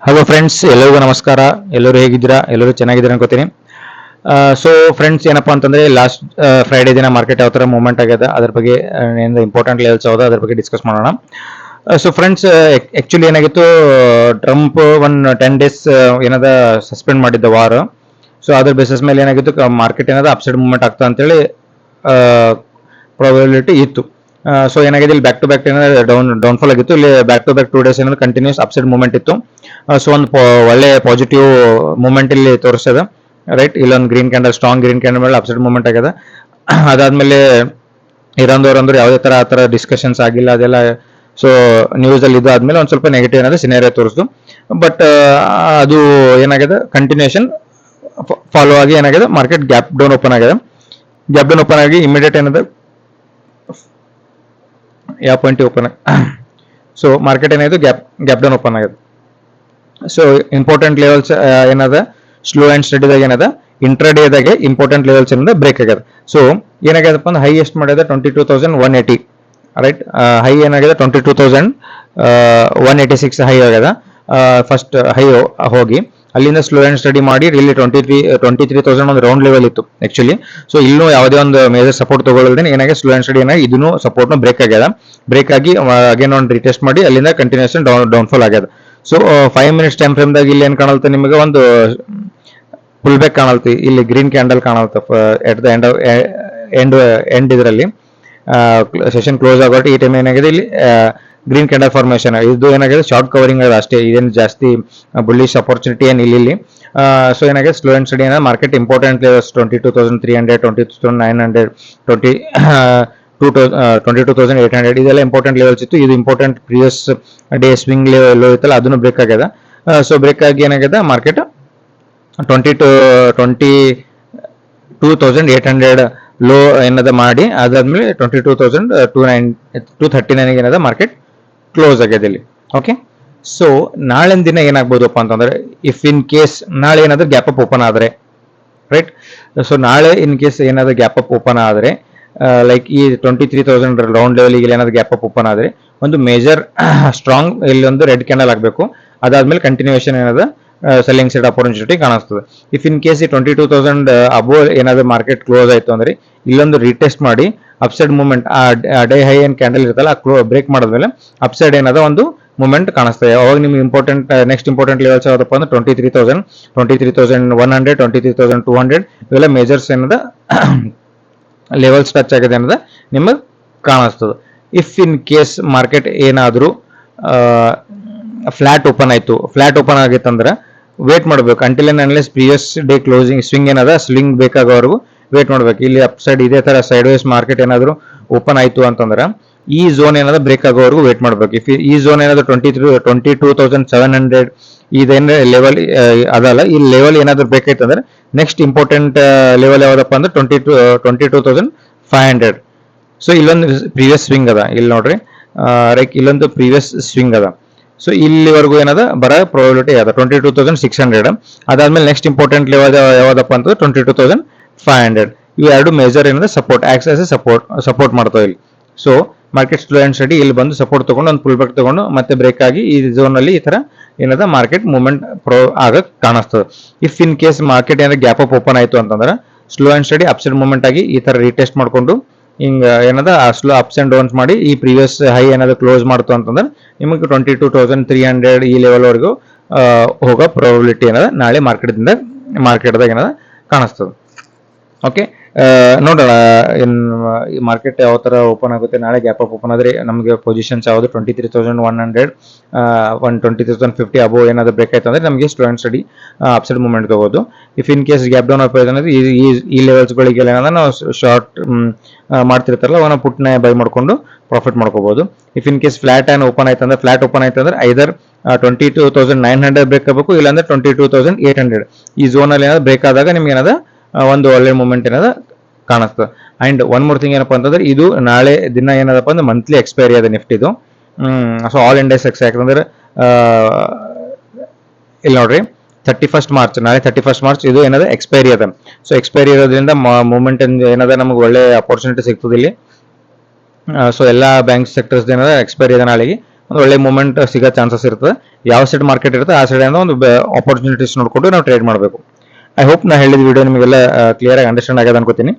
Hello friends, ಎಲ್ಲರಿಗೂ ನಮಸ್ಕಾರ. ಎಲ್ಲರೂ ಹೇಗಿದ್ದೀರಾ? ಎಲ್ಲರೂ ಚೆನ್ನಾಗಿದ್ದೀರಾ ಅನ್ಕೋತೀನಿ. ಸೊ ಫ್ರೆಂಡ್ಸ್, ಏನಪ್ಪಾ ಅಂತಂದ್ರೆ ಲಾಸ್ಟ್ ಫ್ರೈಡೇ ದಿನ ಮಾರ್ಕೆಟ್ ಯಾವ ತರ ಮೂವ್ಮೆಂಟ್ ಆಗ್ಯದ, ಅದ್ರ ಬಗ್ಗೆ ಏನು ಇಂಪಾರ್ಟೆಂಟ್ ಲೆವೆಲ್ಸ್ ಯಾವ್ದು ಅದ್ರ ಬಗ್ಗೆ ಡಿಸ್ಕಸ್ ಮಾಡೋಣ. ಸೊ ಫ್ರೆಂಡ್ಸ್, ಆಕ್ಚುಲಿ ಏನಾಗಿತ್ತು, ಟ್ರಂಪ್ 10 days ಏನದ ಸಸ್ಪೆಂಡ್ ಮಾಡಿದ್ದ ವಾರ್. ಸೊ ಅದ್ರ ಬೇಸಿಸ್ ಮೇಲೆ ಏನಾಗಿತ್ತು, ಮಾರ್ಕೆಟ್ ಏನದ ಅಪ್ಸೈಡ್ ಮೂವ್ಮೆಂಟ್ ಆಗ್ತಾ ಅಂತೇಳಿ ಪ್ರಾಬಬಿಲಿಟಿ ಇತ್ತು. ಸೊ ಏನಾಗಿದೆ, ಇಲ್ಲಿ ಬ್ಯಾಕ್ ಟು ಬ್ಯಾಕ್ ಏನಾದ್ರೆ ಡೌನ್ಫಾಲ್ ಆಗಿತ್ತು. ಇಲ್ಲಿ ಬ್ಯಾಕ್ ಟು ಬ್ಯಾಕ್ 2 days ಏನಾದ್ರೆ ಕಂಟಿನ್ಯೂಸ್ ಅಪ್ಸೈಡ್ ಮೂವ್ಮೆಂಟ್ ಇತ್ತು. ಸೊ ಒಂದು ಒಳ್ಳೆ ಪಾಸಿಟಿವ್ ಮೂವ್ಮೆಂಟ್ ಇಲ್ಲಿ ತೋರಿಸ್ತದೆ, ರೈಟ್. ಇಲ್ಲೊಂದು green candle, strong green candle ಮೇಲೆ ಅಪ್ಸೈಡ್ ಮೂವ್ಮೆಂಟ್ ಆಗ್ಯದ. ಅದಾದ್ಮೇಲೆ ಇರಾನ್ದವ್ರು ಅಂದ್ರೆ ಯಾವುದೇ ತರ ಆ ತರ ಡಿಸ್ಕಷನ್ಸ್ ಆಗಿಲ್ಲ, ಅದೆಲ್ಲ. ಸೊ ನ್ಯೂಸ್ ಅಲ್ಲಿ ಇದು ಆದ್ಮೇಲೆ ಒಂದ್ ಸ್ವಲ್ಪ ನೆಗೆಟಿವ್ ಏನಾದ್ರೆ ಸಿನೇರಿಯೋ ತೋರಿಸ್ತು. ಬಟ್ ಅದು ಏನಾಗಿದೆ, ಕಂಟಿನ್ಯೂಷನ್ ಫಾಲೋ ಆಗಿ ಏನಾಗಿದೆ, ಮಾರ್ಕೆಟ್ ಗ್ಯಾಪ್ ಡೌನ್ ಓಪನ್ ಆಗಿದೆ. ಗ್ಯಾಪ್ ಡೌನ್ ಓಪನ್ ಆಗಿ ಇಮಿಡಿಯೇಟ್ ಏನದ ಯಾವ ಪಾಯಿಂಟ್ ಓಪನ್, ಸೊ ಮಾರ್ಕೆಟ್ ಏನಾಯ್ತು, ಗ್ಯಾಪ್ ಡೌನ್ ಓಪನ್ ಆಗಿದೆ. ಸೊ ಇಂಪಾರ್ಟೆಂಟ್ ಲೆವೆಲ್ಸ್ ಏನದ, ಸ್ಲೋ ಅಂಡ್ ಸ್ಟಡಿದಾಗ ಏನದ, ಇಂಟ್ರಾಡೇದಾಗೆ ಇಂಪಾರ್ಟೆಂಟ್ ಲೆವೆಲ್ಸ್ ಏನದ ಬ್ರೇಕ್ ಆಗ್ಯದ. ಸೊ ಏನಾಗ್ಯದಪ್ಪ ಅಂದ್ರೆ ಹೈ ಎಷ್ಟು ಮಾಡ್ಯದ, 22,180, ರೈಟ್. ಹೈ ಏನಾಗಿದೆ, 22,186 ಹೈ ಆಗ್ಯದ. ಫಸ್ಟ್ ಹೈ ಹೋಗಿ ಅಲ್ಲಿಂದ ಸ್ಲೋ ಅಂಡ್ ಸ್ಟಡಿ ಮಾಡಿ ಇಲ್ಲಿ 23,000 ಒಂದು ರೌಂಡ್ ಲೆವೆಲ್ ಇತ್ತು ಆಕ್ಚುಲಿ. ಸೊ ಇಲ್ಲೂ ಯಾವುದೇ ಒಂದು ಮೇಜರ್ ಸಪೋರ್ಟ್ ತಗೊಳ್ಳೋದ್ರೆ ಏನಾಗಿದೆ, ಸ್ಲೋ ಅಂಡ್ ಸ್ಟಡಿ ಏನಾಗಿ ಇದನ್ನು ಸಪೋರ್ಟ್ ಬ್ರೇಕ್ ಆಗ್ಯದ. ಬ್ರೇಕ್ ಆಗಿ ಅಗೇನ್ ಒಂದು ರಿಟೆಸ್ಟ್ ಮಾಡಿ ಅಲ್ಲಿಂದ ಕಂಟಿನ್ಯೂಷನ್ ಡೌನ್ಫಾಲ್ ಆಗ್ಯದ. ಸೊ 5 minutes ಟೈಮ್ ಫ್ರೇಮ್ದಾಗ ಇಲ್ಲಿ ಏನ್ ಕಾಣುತ್ತೆ ನಿಮಗೆ, ಒಂದು ಫುಲ್ ಬ್ಯಾಕ್ ಕಾಣಲ್ತಿ. ಇಲ್ಲಿ ಗ್ರೀನ್ ಕ್ಯಾಂಡಲ್ ಕಾಣುತ್ತೆ ಎಟ್ ದ ಎಂಡ್ ಇದರಲ್ಲಿ ಸೆಷನ್ ಕ್ಲೋಸ್ ಆಗೋಟ್ಟು ಈ ಟೈಮ್ ಏನಾಗಿದೆ, ಇಲ್ಲಿ ಗ್ರೀನ್ ಕ್ಯಾಂಡಲ್ ಫಾರ್ಮೇಶನ್. ಇದು ಏನಾಗಿದೆ, ಶಾರ್ಟ್ ಕವರಿಂಗ್ ಅದು ಅಷ್ಟೇ, ಇದೇನು ಜಾಸ್ತಿ ಬುಲ್ಲಿಶ್ ಅಪರ್ಚುನಿಟಿ ಏನು ಇಲ್ಲಿ. ಸೊ ಏನಾಗಿದೆ, ಸ್ಲೋ ಅಂಡ್ ಸ್ಟಡಿ ಏನಾದ್ರೆ ಮಾರ್ಕೆಟ್ ಇಂಪಾರ್ಟೆಂಟ್ ಲೆವೆಲ್ಸ್ 22,300, 22,900, 22,800 ಇದೆಲ್ಲ ಇಂಪಾರ್ಟೆಂಟ್ ಲೆವೆಲ್ಸ್ ಇತ್ತು. ಇದು important previous day swing level ಇತ್ತಲ್ಲ, ಅದನ್ನು ಬ್ರೇಕ್ ಆಗ್ಯದ. ಸೊ ಬ್ರೇಕ್ ಆಗಿ ಏನಾಗಿದೆ, ಮಾರ್ಕೆಟ್ 22,800 ಲೋ ಏನದ ಮಾಡಿ, ಅದಾದ್ಮೇಲೆ 22,239 ಏನದ ಮಾರ್ಕೆಟ್ ಕ್ಲೋಸ್ ಆಗ್ಯದ ಇಲ್ಲಿ. ಓಕೆ. ಸೊ ನಾಳಿನ ದಿನ ಏನಾಗ್ಬೋದಪ್ಪ ಅಂತಂದ್ರೆ, ಇಫ್ ಇನ್ ಕೇಸ್ ನಾಳೆ ಏನಾದ್ರು ಗ್ಯಾಪ್ ಅಪ್ ಓಪನ್ ಆದ್ರೆ, ರೈಟ್. ಸೊ ನಾಳೆ ಇನ್ ಕೇಸ್ ಏನಾದ್ರು ಗ್ಯಾಪ್ ಅಪ್ ಓಪನ್ ಆದ್ರೆ, ಲೈಕ್ ಈ 23,000 ರೌಂಡ್ ಲೆವೆಲ್ ಇಲ್ಲಿ ಏನಾದ್ರು ಗ್ಯಾಪ್ ಅಪ್ ಓಪನ್ ಆದ್ರೆ, ಒಂದು ಮೇಜರ್ ಸ್ಟ್ರಾಂಗ್ ಇಲ್ಲಿ ಒಂದು ರೆಡ್ ಕ್ಯಾಂಡಲ್ ಆಗಬೇಕು. ಅದಾದ್ಮೇಲೆ ಕಂಟಿನ್ಯೂಷನ್ ಏನದ ಸೆಲ್ಲಿಂಗ್ ಸೈಡ್ ಅಪರ್ಚುನಿಟಿ ಕಾಣಿಸ್ತದೆ. ಇಫ್ ಇನ್ ಕೇಸ್ ಈ 22,000 ಅಬೋ ಏನಾದ್ರು ಮಾರ್ಕೆಟ್ ಕ್ಲೋಸ್ ಆಯ್ತು ಅಂದ್ರೆ, ಇಲ್ಲೊಂದು ರೀಟೆಸ್ಟ್ ಮಾಡಿ ಅಪ್ಸೈಡ್ ಮೂವ್ಮೆಂಟ್, ಆ ಡೇ ಹೈ ಏನ್ ಕ್ಯಾಂಡಲ್ ಇರುತ್ತಲ್ಲ ಬ್ರೇಕ್ ಮಾಡಿದ್ಮೇಲೆ ಅಪ್ಸೈಡ್ ಏನದ ಒಂದು ಮೂವ್ಮೆಂಟ್ ಕಾಣಿಸ್ತದೆ. ಅವಾಗ ನಿಮ್ಗೆ ನೆಕ್ಸ್ಟ್ ಇಂಪಾರ್ಟೆಂಟ್ ಲೆವೆಲ್ಸ್ ಯಾವ್ದಪ್ಪ ಅಂದ್ರೆ 23,000, 23,100, 23,200 ಇವೆಲ್ಲ ಮೇಜರ್ಸ್ ಏನದ ಲೆವೆಲ್ಸ್ ಟಚ್ ಆಗಿದೆ ಅನ್ನೋದ ನಿಮಗೆ ಕಾಣಿಸ್ತದೆ. ಇಫ್ ಇನ್ ಕೇಸ್ ಮಾರ್ಕೆಟ್ ಏನಾದರೂ ಫ್ಲಾಟ್ ಓಪನ್ ಆಯ್ತು, ಫ್ಲಾಟ್ ಓಪನ್ ಆಗಿತ್ತಂದ್ರೆ ವೇಟ್ ಮಾಡಬೇಕು until and unless previous day closing swing ಏನದ ಸ್ವಿಂಗ್ ಬೇಕಾಗೋವರೆಗೂ ವೇಟ್ ಮಾಡಬೇಕು. ಇಲ್ಲಿ ಅಪ್ ಸೈಡ್ ಇದೇ ತರ ಸೈಡ್ ವೈಸ್ ಮಾರ್ಕೆಟ್ ಏನಾದರೂ ಓಪನ್ ಆಯ್ತು ಅಂತಂದ್ರೆ ಈ ಝೋನ್ ಏನಾದ್ರು ಬ್ರೇಕ್ ಆಗೋವರೆಗೂ ವೇಟ್ ಮಾಡಬೇಕು. ಇಫ್ ಈ ಝೋನ್ ಏನಾದ್ರು 22,700 ಇದೇನು ಲೆವೆಲ್ ಅದಲ್ಲ, ಈ ಲೆವೆಲ್ ಏನಾದ್ರು ಬ್ರೇಕ್ ಆಯ್ತು ಅಂದ್ರೆ ನೆಕ್ಸ್ಟ್ ಇಂಪಾರ್ಟೆಂಟ್ ಲೆವೆಲ್ ಯಾವ್ದಪ್ಪ ಅಂದ್ರೆ 22,500. ಸೊ ಇಲ್ಲೊಂದು ಪ್ರೀವಿಯಸ್ ಸ್ವಿಂಗ್ ಅದ, ಇಲ್ಲಿ ನೋಡ್ರಿ, ರೈಟ್. ಇಲ್ಲೊಂದು ಪ್ರೀವಿಯಸ್ ಸ್ವಿಂಗ್ ಅದ. ಸೊ ಇಲ್ಲಿವರೆಗೂ ಏನದ ಬರ ಪ್ರಾಬಿಲಿಟಿ ಅದ 22,600. ಅದಾದ್ಮೇಲೆ ನೆಕ್ಸ್ಟ್ ಇಂಪಾರ್ಟೆಂಟ್ ಲೆವೆಲ್ ಯಾವ್ದಪ್ಪ ಅಂತಂದ್ರೆ 22,500. ಇವು ಎರಡು ಮೇಜರ್ ಏನದ ಸಪೋರ್ಟ್ ಆಕ್ಸಸ್ ಸಪೋರ್ಟ್ ಮಾಡ್ತಾವೆ ಇಲ್ಲಿ. So market slow and study ಇಲ್ಲಿ ಬಂದು ಸಪೋರ್ಟ್ ತಗೊಂಡು ಒಂದು ಫುಲ್ ಬ್ಯಾಕ್ ತಗೊಂಡು ಮತ್ತೆ ಬ್ರೇಕ್ ಆಗಿ ಈ ಝೋನ್ ಅಲ್ಲಿ ಈ ತರ ಏನದ ಮಾರ್ಕೆಟ್ ಮೂವ್ಮೆಂಟ್ ಆಗಕ್ ಕಾಣಿಸ್ತದೆ. ಇಫ್ ಇನ್ ಕೇಸ್ ಮಾರ್ಕೆಟ್ ಏನಾದ್ರು ಗ್ಯಾಪ್ ಅಪ್ ಓಪನ್ ಆಯ್ತು ಅಂತಂದ್ರೆ slow and steady upside movement ಆಗಿ ಈ ತರ ರೀಟೆಸ್ಟ್ ಮಾಡ್ಕೊಂಡು ಹಿಂಗ ಏನದ ಸ್ಲೋ ಅಪ್ಸ್ ಅಂಡ್ ಡೌನ್ಸ್ ಮಾಡಿ ಈ ಪ್ರೀವಿಯಸ್ ಹೈ ಏನಾದ್ರು ಕ್ಲೋಸ್ ಮಾಡ್ತು ಅಂತಂದ್ರೆ ನಿಮಗೆ 22,300 ಈ ಲೆವೆಲ್ ವರೆಗೂ ಹೋಗೋ ಪ್ರಾಬಿಲಿಟಿ ಏನದ ನಾಳೆ ಮಾರ್ಕೆಟ್ದಾಗ ಏನದ ಕಾಣಿಸ್ತದೆ. ಓಕೆ, ನೋಡೋಣ ಈ ಮಾರ್ಕೆಟ್ ಯಾವ ತರ ಓಪನ್ ಆಗುತ್ತೆ. ನಾಳೆ ಗ್ಯಾಪ್ ಅಪ್ ಓಪನ್ ಆದ್ರೆ ನಮಗೆ ಪೊಸಿಷನ್ಸ್ ಯಾವುದು 23,100, 23,050 ಅಬೋ ಏನಾದ್ರು ಬ್ರೇಕ್ ಆಯ್ತು ಅಂದ್ರೆ ನಮಗೆ slow and steady upside movement ತಗೋದು. If in case gap down up ಅಂದ್ರೆ ಈ ಲೆವೆಲ್ಸ್ಗಳಿಗೆಲ್ಲ ಏನದ ನಾವು ಶಾರ್ಟ್ ಮಾಡ್ತಿರ್ತಾರಲ್ಲ ಅವನ್ನ ಪುಟ್ನ ಬೈ ಮಾಡ್ಕೊಂಡು ಪ್ರಾಫಿಟ್ ಮಾಡ್ಕೋಬಹುದು. If in case flat open ಆಯ್ತು ಅಂದ್ರೆ ಐದರ್ 22,900 ಬ್ರೇಕ್ ಆಗಬೇಕು, ಇಲ್ಲಾಂದ್ರೆ 22,800 ಈ ಝೋನ್ ಅಲ್ಲಿ ಏನಾದ್ರು ಬ್ರೇಕ್ ಆದಾಗ ನಿಮ್ಗೆ ಏನದ ಒಂದು ಒಳ್ಳೆ ಮೂವ್ಮೆಂಟ್ ಏನದ ಕಾಣಿಸ್ತದೆ. ಅಂಡ್ ಒನ್ ಮೋರ್ ಥಿಂಗ್ ಏನಪ್ಪಾ ಅಂತಂದ್ರೆ ಇದು ನಾಳೆ ದಿನ ಏನದಪ್ಪ ಅಂದ್ರೆ ಮಂತ್ಲಿ ಎಕ್ಸ್ಪೈರಿ ಅದ ನಿಫ್ಟಿದು. ಸೊ ಆಲ್ ಇಂಡೆಕ್ಸ್ ಯಾಕಂದ್ರೆ ಇಲ್ಲಿ ನೋಡ್ರಿ 31st ಮಾರ್ಚ್, ನಾಳೆ 31st ಮಾರ್ಚ್ ಇದು ಏನದ ಎಕ್ಸ್ಪೈರಿ ಅದ. ಸೊ ಎಕ್ಸ್ಪೈರಿ ಇರೋದ್ರಿಂದ ಮೂವ್ಮೆಂಟ್ ಏನದ ನಮಗೆ ಒಳ್ಳೆ ಅಪರ್ಚುನಿಟಿ ಸಿಗ್ತದೆ ಇಲ್ಲಿ. ಸೊ ಎಲ್ಲಾ ಬ್ಯಾಂಕ್ ಸೆಕ್ಟರ್ಸ್ ಏನದ ಎಕ್ಸ್ಪೈರಿ ಇದೆ ನಾಳೆಗೆ. ಒಂದು ಒಳ್ಳೆ ಮೂಮೆಂಟ್ ಸಿಗೋ ಚಾನ್ಸಸ್ ಇರ್ತದೆ. ಯಾವ ಸೈಡ್ ಮಾರ್ಕೆಟ್ ಇರುತ್ತೆ ಆ ಸೈಡ್ ಒಂದು ಆಪರ್ಚುನಿಟೀಸ್ ನೋಡ್ಕೊಂಡು ನಾವು ಟ್ರೇಡ್ ಮಾಡಬೇಕು. ಐ ಹೋಪ್ ನಾ ಹೇಳಿದ ವಿಡಿಯೋ ನಿಮಗೆಲ್ಲ ಕ್ಲಿಯರ್ ಆಗಿ ಅಂಡರ್ಸ್ಟ್ಯಾಂಡ್ ಆಗಿದೆ ಅನ್ಕೋತೀನಿ.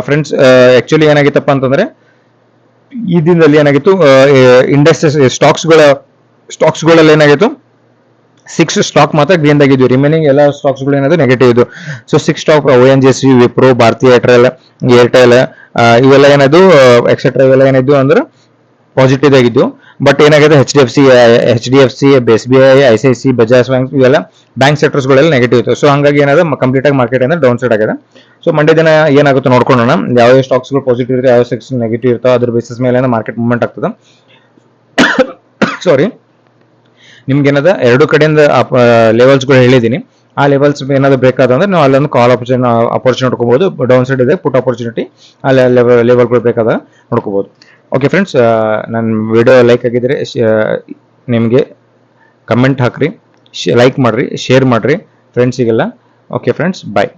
ಫ್ರೆಂಡ್ಸ್, ಆಕ್ಚುಲಿ ಏನಾಗಿತ್ತಪ್ಪ ಅಂತಂದ್ರೆ ಈ ದಿನದಲ್ಲಿ ಏನಾಗಿತ್ತು, ಇಂಡಸ್ಟ್ರೀಸ್ ಸ್ಟಾಕ್ಸ್ಗಳಲ್ಲಿ ಏನಾಗಿತ್ತು, 6 ಸ್ಟಾಕ್ ಮಾತ್ರ ಗ್ರೀನ್ ಆಗಿದ್ವು, ರಿಮೈನಿಂಗ್ ಎಲ್ಲ ಸ್ಟಾಕ್ಸ್ಗಳು ಏನಾದ್ರು ನೆಗೆಟಿವ್ ಇದ್ವು. So 6 stock ONGC, Wipro, Bharti Airtel ಇವೆಲ್ಲ ಏನಾದ್ರು ಎಕ್ಸೆಟ್ರಾ ಇವೆಲ್ಲ ಏನಿದ್ವು ಅಂದ್ರೆ ಪಾಸಿಟಿವ್ ಆಗಿದ್ದು. ಬಟ್ ಏನಾಗಿದೆ, HDFC, SBI, ICICI, Bajaj bank ಇವೆಲ್ಲ ಬ್ಯಾಂಕ್ ಸೆಕ್ಟರ್ಸ್ಗಳೆಲ್ಲ ನೆಗೆಟಿವ್ ಇತ್ತು. ಸೊ ಹಂಗಾಗಿ ಏನಾದ್ರೆ ಕಂಪ್ಲೀಟ್ ಆಗಿ ಮಾರ್ಕೆಟ್ ಅಂದ್ರೆ ಡೌನ್ ಸೈಡ್ ಆಗಿದೆ. ಸೊ ಮಂಡೇ ದಿನ ಏನಾಗುತ್ತೆ ನೋಡ್ಕೊಳ್ಳೋಣ, ಯಾವ ಸ್ಟಾಕ್ಸ್ಗಳು ಪಾಸಿಟಿವ್ ಇರುತ್ತೆ, ಯಾವ ಸೆಕ್ಸ್ ನೆಗೆಟಿವ್ ಇರ್ತಾವೆ, ಅದ್ರ ಬೇಸಿಸ್ ಮೇಲೆ ಮಾರ್ಕೆಟ್ ಮೂವ್ಮೆಂಟ್ ಆಗ್ತದೆ. ಸಾರಿ, ನಿಮ್ಗೆ ಏನದ ಎರಡು ಕಡೆಯಿಂದ ಲೆವೆಲ್ಸ್ಗಳು ಹೇಳಿದ್ದೀನಿ. ಆ ಲೆವೆಲ್ಸ್ ಏನಾದ್ರು ಬೇಕಾದಂದ್ರೆ ನಾವು ಅಲ್ಲೊಂದು ಕಾಲ್ ಅಪರ್ಚುನಿಟಿ ನೋಡ್ಕೋಬಹುದು. ಡೌನ್ ಸೈಡ್ ಇದೆ ಪುಟ್ ಅಪರ್ಚುನಿಟಿ, ಅಲ್ಲಿ ಲೆವೆಲ್ಗಳು ಬೇಕಾದ ನೋಡ್ಕೋಬಹುದು. ಓಕೆ ಫ್ರೆಂಡ್ಸ್, ನನ್ನ ವಿಡಿಯೋ ಲೈಕ್ ಆಗಿದ್ರೆ ನಿಮಗೆ ಕಮೆಂಟ್ ಹಾಕ್ರಿ, ಲೈಕ್ ಮಾಡ್ರಿ, ಶೇರ್ ಮಾಡ್ರಿ ಫ್ರೆಂಡ್ಸಿಗೆಲ್ಲ. ಓಕೆ ಫ್ರೆಂಡ್ಸ್, ಬಾಯ್.